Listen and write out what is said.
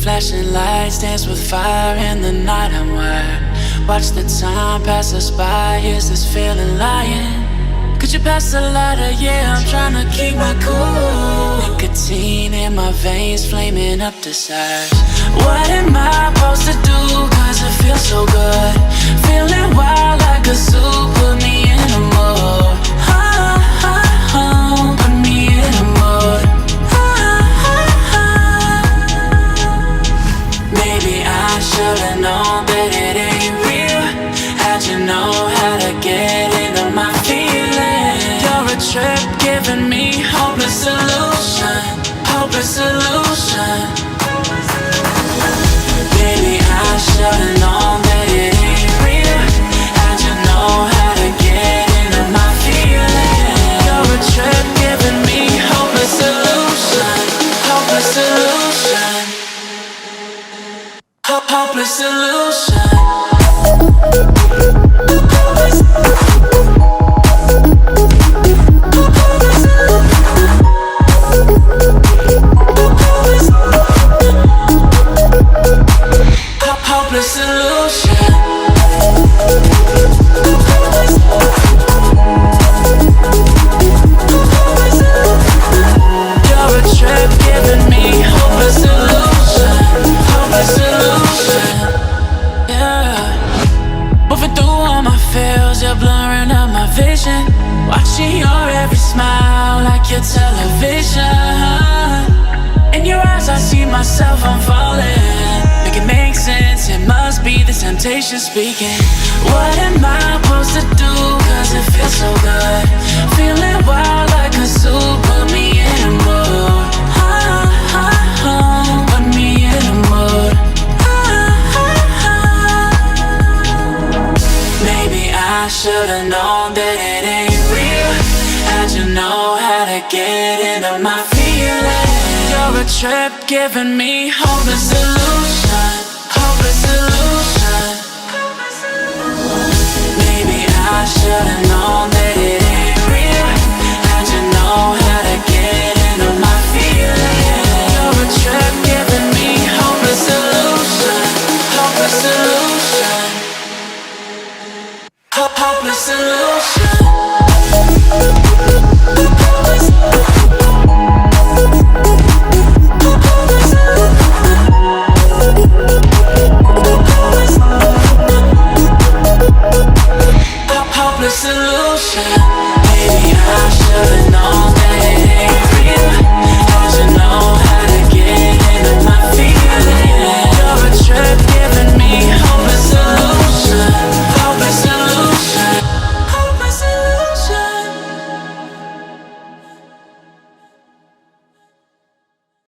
Flashing lights dance with fire in the night. I'm wired. Watch the time pass us by. Is this feeling lying? Could you pass the lighter? Yeah, I'm trying to keep my cool. Nicotine in my veins, flaming up desires. What am I supposed to do? Cause it feels so good. Feeling wild like a zoo. Put me in a mood. Put me in a mood. Maybe I should've known that it ain't real. How'd you know how to get into my feelings? You're a trip giving me hopeless solution. Hopeless solution. Maybe I should've known that it ain't real. How'd you know how to get into my feelings? You're a trip giving me hopeless solution. Hopeless solution. Hopeless solution. Hopeless solution. You're a trip giving me hopeless solution. Hopeless solution. Yeah. Moving through all my feels, you're blurring up my vision. Watching your every smile like your television. In your eyes I see myself, I'm falling. Make it make sense, it must be the temptation speaking. What am I supposed to do? Cause it feels so good. Feeling wild like a zoo. Put me in a mood. Put me in a mood. Maybe I should've known that it ain't real. How'd you know how to get into my feelings? You're a trip giving me hopeless solution. Hopeless solution. Maybe I should've known that